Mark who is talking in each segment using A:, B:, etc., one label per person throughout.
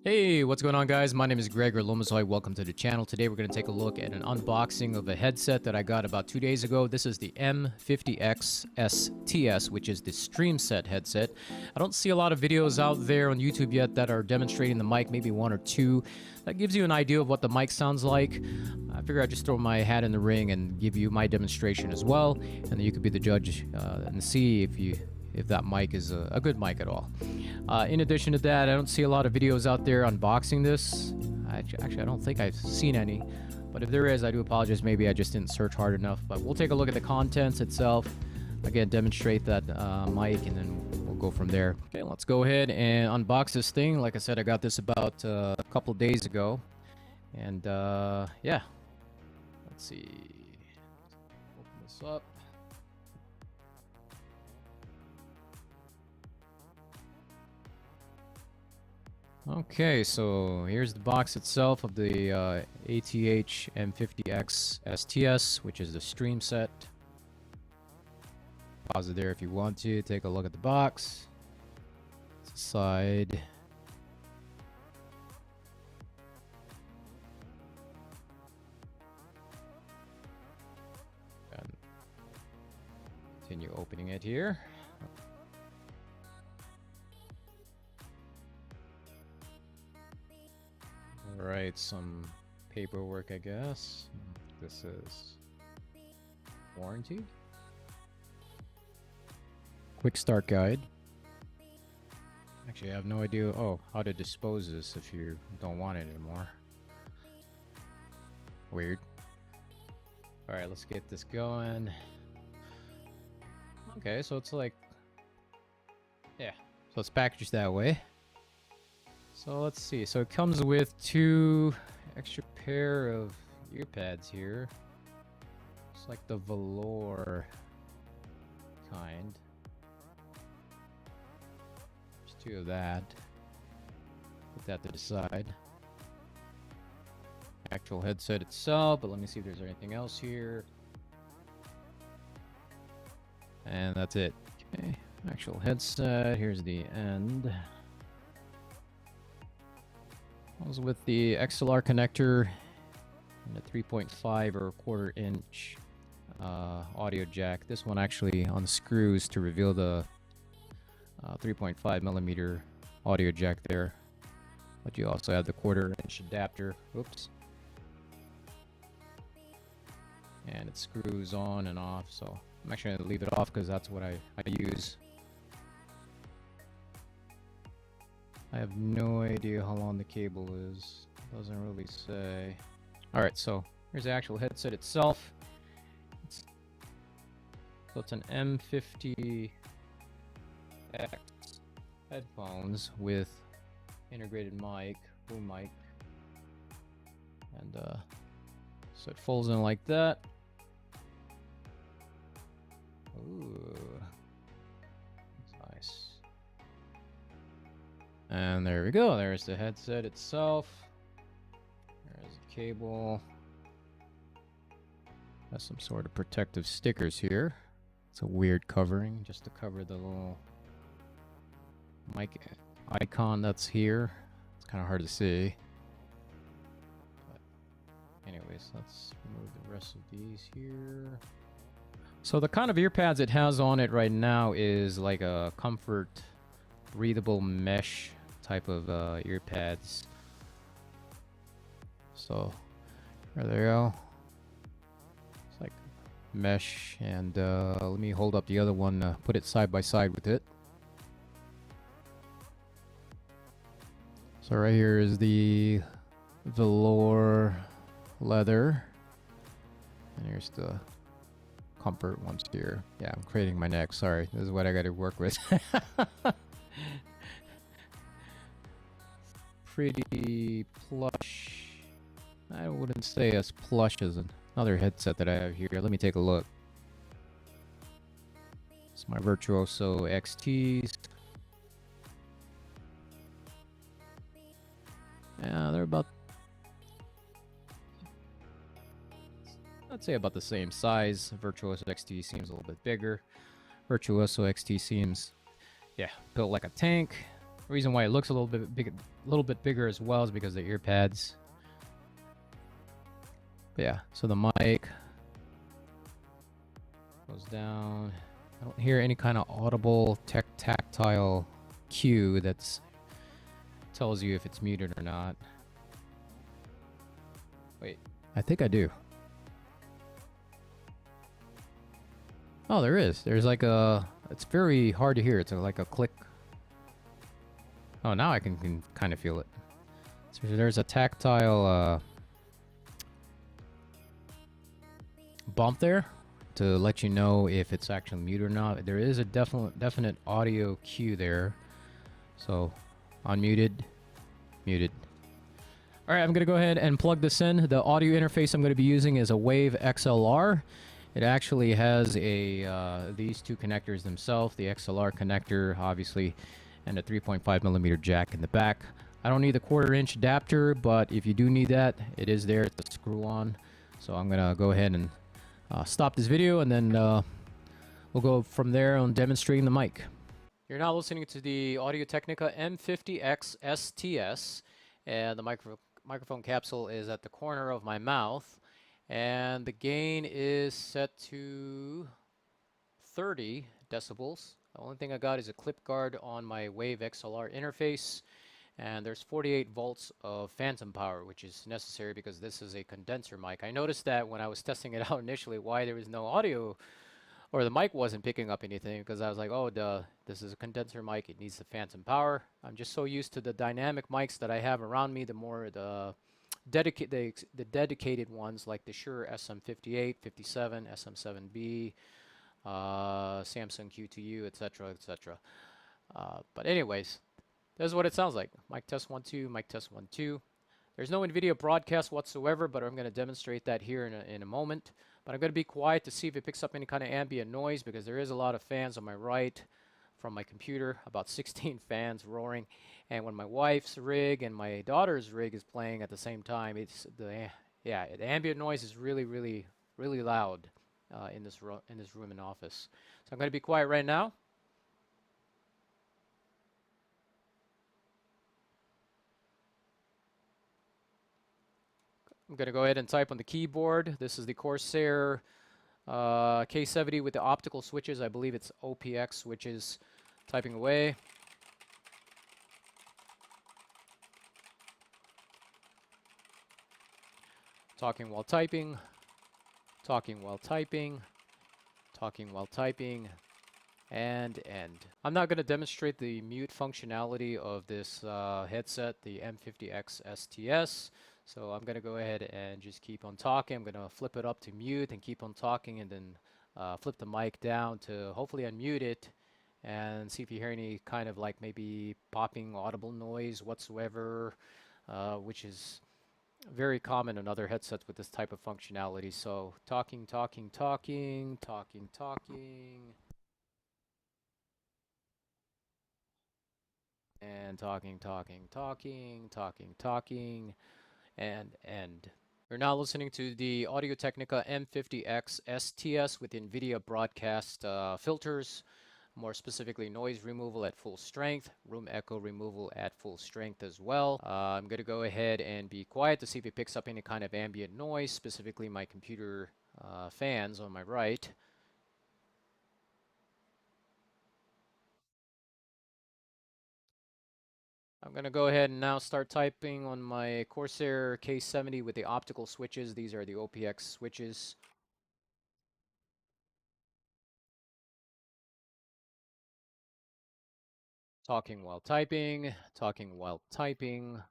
A: Hey, what's going on, guys? My name is Greg or Lomasoy. Welcome to the channel. Today we're going to take a look at an unboxing of a headset that I got about 2 days ago. This is the M50XSTS, which is the stream set headset. I don't see a lot of videos out there on YouTube yet that are demonstrating the mic, maybe one or two. That gives you an idea of what the mic sounds like. I figure I'd just throw my hat in the ring and give you my demonstration as well, and then you could be the judge and see if that mic is a good mic at all. In addition to that, I don't see a lot of videos out there unboxing this. Actually, I don't think I've seen any. But if there is, I do apologize. Maybe I just didn't search hard enough. But we'll take a look at the contents itself. Again, demonstrate that mic, and then we'll go from there. Okay, let's go ahead and unbox this thing. Like I said, I got this about a couple days ago. And yeah, let's see. Open this up. Okay, so here's the box itself of the ATH-M50XSTS, which is the stream set. Pause it there if you want to. Take a look at the box. It's a side. And continue opening it here. Alright, some paperwork, I guess. This is warranty. Quick start guide. Actually, I have no idea how to dispose this if you don't want it anymore. Weird. Alright, let's get this going. Okay, so it's like, yeah, so it's packaged that way. So let's see. So it comes with two extra pair of ear pads here. It's like the velour kind. There's two of that. Put that to the side. Actual headset itself, but let me see if there's anything else here. And that's it. Okay, actual headset. Here's the end. Comes with the XLR connector and a 3.5 or 1/4 inch audio jack. This one actually unscrews to reveal the 3.5 millimeter audio jack there. But you also have the 1/4 inch adapter. Oops. And it screws on and off. So I'm actually going to leave it off because that's what I use. I have no idea how long the cable is. Doesn't really say. Alright, so here's the actual headset itself. So it's an M50X headphones with integrated mic, boom mic. And so it folds in like that. Ooh. That's nice. And there we go. There's the headset itself. There's the cable. Has some sort of protective stickers here. It's a weird covering just to cover the little mic icon that's here. It's kind of hard to see. But anyways, let's remove the rest of these here. So the kind of ear pads it has on it right now is like a comfort breathable mesh type of ear pads. So there they go. It's like mesh, and let me hold up the other one, put it side by side with it. So right here is the velour leather, and here's the comfort ones here. Yeah, I'm craning my neck. Sorry, this is what I got to work with. Pretty plush. I wouldn't say as plush as another headset that I have here. Let me take a look. It's my Virtuoso XTs. Yeah, they're about, I'd say about the same size. Virtuoso XT seems a little bit bigger. Virtuoso XT seems, yeah, built like a tank. The reason why it looks a little bit bigger as well is because of the ear pads. But yeah, so the mic goes down. I don't hear any kind of audible tactile cue that's tells you if it's muted or not. Wait, I think I do. Oh, there is. There's like a... It's very hard to hear. It's like a click. Oh, now I can kind of feel it. So there's a tactile bump there to let you know if it's actually muted or not. There is a definite audio cue there. So, unmuted, muted. All right, I'm going to go ahead and plug this in. The audio interface I'm going to be using is a Wave XLR. It actually has a these two connectors themselves, the XLR connector, obviously, and a 3.5mm jack in the back. I don't need the 1/4-inch adapter, but if you do need that, it is there to screw on. So I'm going to go ahead and stop this video, and then we'll go from there on demonstrating the mic. You're now listening to the Audio-Technica M50XSTS, and the microphone capsule is at the corner of my mouth, and the gain is set to 30 decibels. The only thing I got is a clip guard on my Wave XLR interface, and there's 48 volts of phantom power, which is necessary because this is a condenser mic. I noticed that when I was testing it out initially, why there was no audio, or the mic wasn't picking up anything, because I was like, oh, duh, this is a condenser mic, it needs the phantom power. I'm just so used to the dynamic mics that I have around me, the dedicated ones like the Shure SM58, 57, SM7B, Samsung Q2U, etc., etc. But anyways, this is what it sounds like. Mic test 1 2, mic test 1 2. There's no Nvidia broadcast whatsoever, but I'm going to demonstrate that here in a moment. But I'm going to be quiet to see if it picks up any kind of ambient noise, because there is a lot of fans on my right from my computer, about 16 fans roaring. And when my wife's rig and my daughter's rig is playing at the same time, the ambient noise is really loud in this room and office. So I'm going to be quiet right now. I'm going to go ahead and type on the keyboard. This is the Corsair K70 with the optical switches. I believe it's OPX switches. Typing away. Talking while typing. Talking while typing. Talking while typing. And end. I'm not going to demonstrate the mute functionality of this headset, the M50XSTS. So I'm going to go ahead and just keep on talking. I'm going to flip it up to mute and keep on talking, and then flip the mic down to hopefully unmute it and see if you hear any kind of like maybe popping audible noise whatsoever, which is very common in other headsets with this type of functionality. So talking, talking, talking, talking, talking, and talking, talking, talking, talking, talking, and end. We're now listening to the Audio-Technica M50XSTS with Nvidia broadcast filters, more specifically noise removal at full strength, room echo removal at full strength as well. I'm going to go ahead and be quiet to see if it picks up any kind of ambient noise, specifically my computer fans on my right. I'm going to go ahead and now start typing on my Corsair K70 with the optical switches. These are the OPX switches. Talking while typing, talking while typing.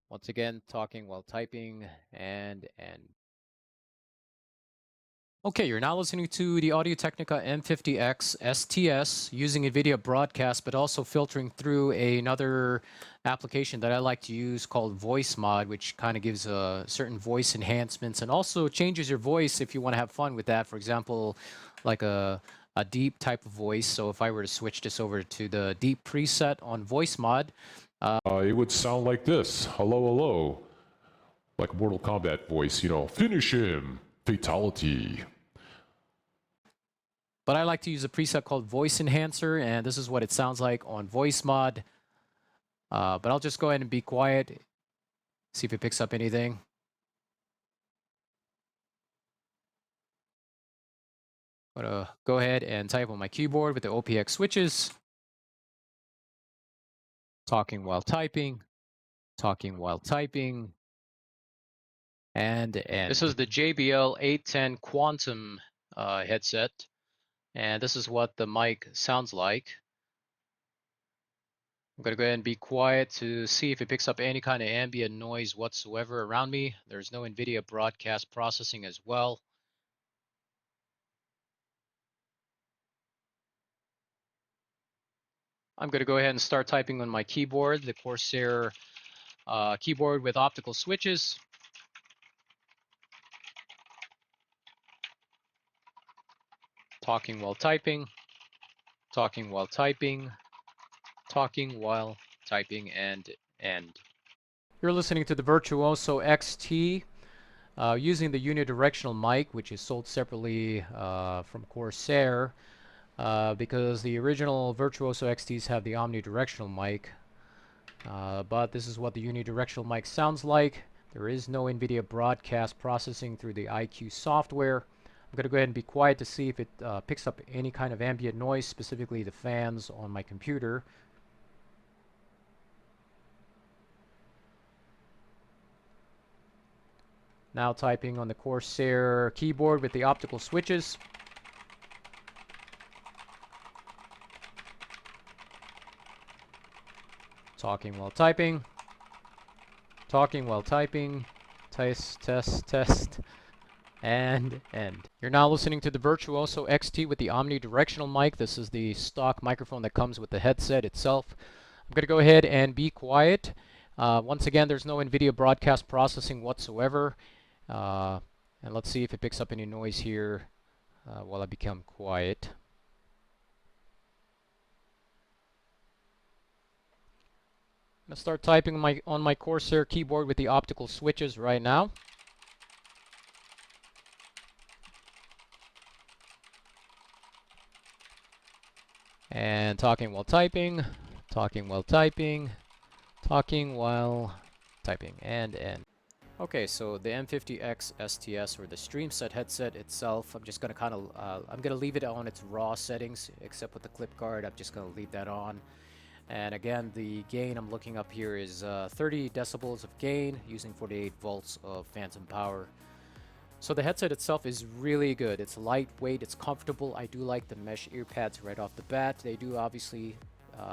A: Once again, talking while typing, and end. Okay, you're now listening to the Audio-Technica M50XSTS using Nvidia broadcast, but also filtering through another application that I like to use called VoiceMod, which kind of gives certain voice enhancements and also changes your voice if you want to have fun with that. For example, like a deep type of voice. So if I were to switch this over to the deep preset on VoiceMod,
B: it would sound like this. Hello, hello. Like a Mortal Kombat voice, you know, finish him. Fatality.
A: But I like to use a preset called Voice Enhancer, and this is what it sounds like on VoiceMod. But I'll just go ahead and be quiet, see if it picks up anything. I'm gonna go ahead and type on my keyboard with the OPX switches. Talking while typing, talking while typing, and end. This is the JBL 810 Quantum headset, and this is what the mic sounds like. I'm gonna go ahead and be quiet to see if it picks up any kind of ambient noise whatsoever around me. There's no Nvidia broadcast processing as well. I'm gonna go ahead and start typing on my keyboard, the Corsair keyboard with optical switches. Talking while typing, talking while typing, talking while typing, and end. You're listening to the Virtuoso XT using the Unidirectional mic, which is sold separately from Corsair because the original Virtuoso XTs have the Omnidirectional mic. But this is what the Unidirectional mic sounds like. There is no Nvidia broadcast processing through the IQ software. I'm going to go ahead and be quiet to see if it picks up any kind of ambient noise, specifically the fans on my computer. Now typing on the Corsair keyboard with the optical switches. Talking while typing. Talking while typing. Test, test, test. And end. You're now listening to the Virtuoso XT with the Omnidirectional mic. This is the stock microphone that comes with the headset itself. I'm going to go ahead and be quiet. Once again, there's no Nvidia broadcast processing whatsoever. And let's see if it picks up any noise here while I become quiet. I'm going to start typing on my Corsair keyboard with the optical switches right now. And talking while typing, talking while typing, talking while typing, and end. Okay, so the M50XSTS or the StreamSet headset itself, I'm just gonna I'm gonna leave it on its raw settings, except with the clip guard. I'm just gonna leave that on. And again, the gain I'm looking up here is 30 decibels of gain using 48 volts of phantom power. So the headset itself is really good. It's lightweight, it's comfortable. I do like the mesh ear pads right off the bat. They do obviously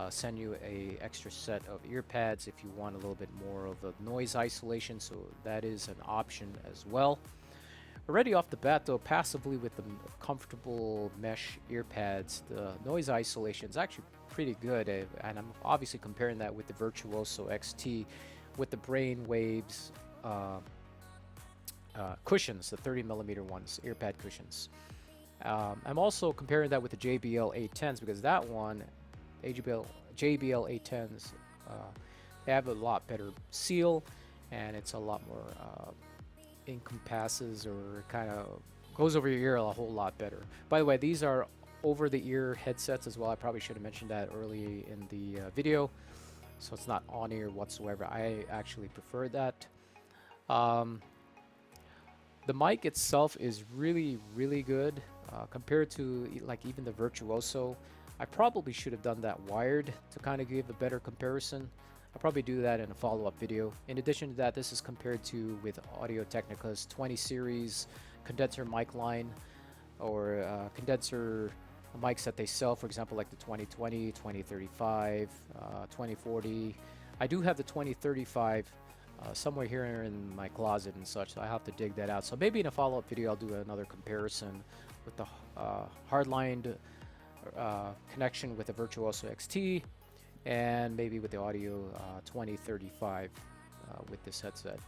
A: send you a extra set of ear pads if you want a little bit more of a noise isolation, so that is an option as well. Already off the bat though, passively with the comfortable mesh ear pads, the noise isolation is actually pretty good, and I'm obviously comparing that with the Virtuoso XT with the Brainwaves cushions, the 30mm ones, ear pad cushions. I'm also comparing that with the JBL 810s because that one, JBL 810s, they have a lot better seal, and it's a lot more encompasses or kind of goes over your ear a whole lot better. By the way, these are over-the-ear headsets as well. I probably should have mentioned that early in the video, so it's not on-ear whatsoever. I actually prefer that. The mic itself is really, really good compared to like even the Virtuoso. I probably should have done that wired to kind of give a better comparison. I'll probably do that in a follow-up video. In addition to that, this is compared to with Audio-Technica's 20 series condenser mic line or condenser mics that they sell, for example, like the 2020, 2035, 2040. I do have the 2035 somewhere here in my closet and such, so I have to dig that out. So maybe in a follow-up video I'll do another comparison with the hardlined connection with the Virtuoso XT and maybe with the Audio 2035 with this headset.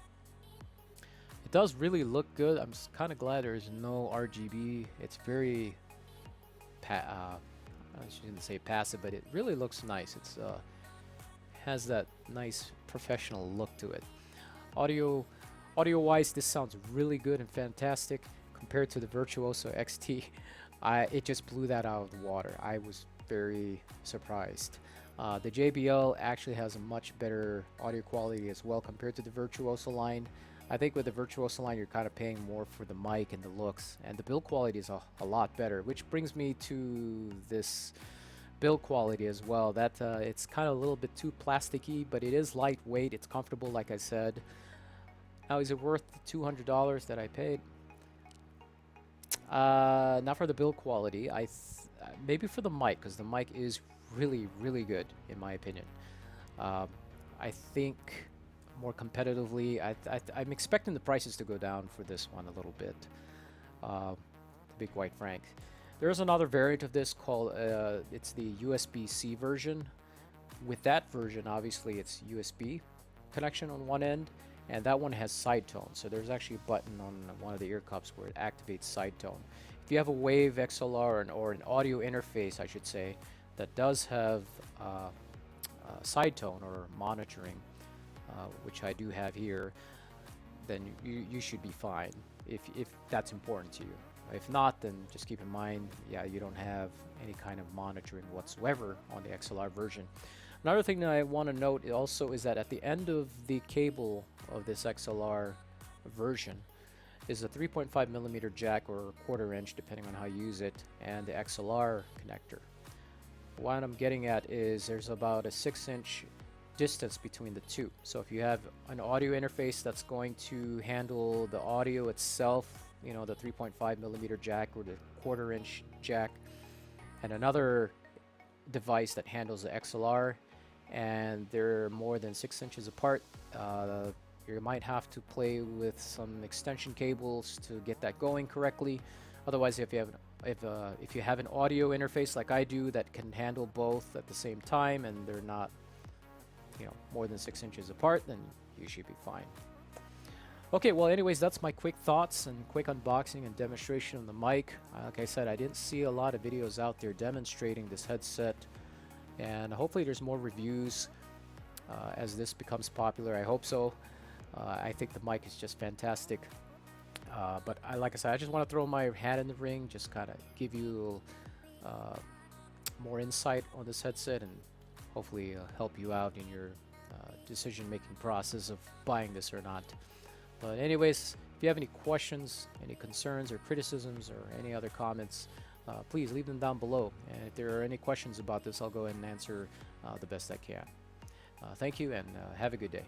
A: It does really look good. I'm kind of glad there's no RGB. It's very I shouldn't say passive, but it really looks nice. It's has that nice professional look to it. Audio-wise, this sounds really good and fantastic compared to the Virtuoso XT. It just blew that out of the water. I was very surprised. The JBL actually has a much better audio quality as well compared to the Virtuoso line. I think with the Virtuoso line, you're kind of paying more for the mic and the looks, and the build quality is a lot better, which brings me to this build quality as well. That it's kind of a little bit too plasticky, but it is lightweight. It's comfortable, like I said. Now, is it worth the $200 that I paid? Not for the build quality. Maybe for the mic, because the mic is really, really good in my opinion. I think more competitively, I'm expecting the prices to go down for this one a little bit, to be quite frank. There's another variant of this called, it's the USB-C version. With that version, obviously it's USB connection on one end, and that one has side tone. So there's actually a button on one of the ear cups where it activates side tone. If you have a Wave XLR or an audio interface, I should say, that does have side tone or monitoring, which I do have here, then you should be fine if that's important to you. If not, then just keep in mind, yeah, you don't have any kind of monitoring whatsoever on the XLR version. Another thing that I want to note also is that at the end of the cable of this XLR version is a 3.5mm jack or 1/4 inch, depending on how you use it, and the XLR connector. What I'm getting at is there's about a 6-inch distance between the two. So if you have an audio interface that's going to handle the audio itself, you know, the 3.5mm jack or the 1/4 inch jack, and another device that handles the XLR, and they're more than 6 inches apart, you might have to play with some extension cables to get that going correctly. Otherwise, if you have an audio interface like I do that can handle both at the same time, and they're not, you know, more than 6 inches apart, then you should be fine. Okay, well, anyways, that's my quick thoughts and quick unboxing and demonstration of the mic. Like I said, I didn't see a lot of videos out there demonstrating this headset, and hopefully there's more reviews as this becomes popular. I hope so. I think the mic is just fantastic. But like I said, I just want to throw my hat in the ring, just kind of give you more insight on this headset, and hopefully help you out in your decision-making process of buying this or not. But anyways, if you have any questions, any concerns or criticisms or any other comments, please leave them down below. And if there are any questions about this, I'll go ahead and answer the best I can. Thank you, and have a good day.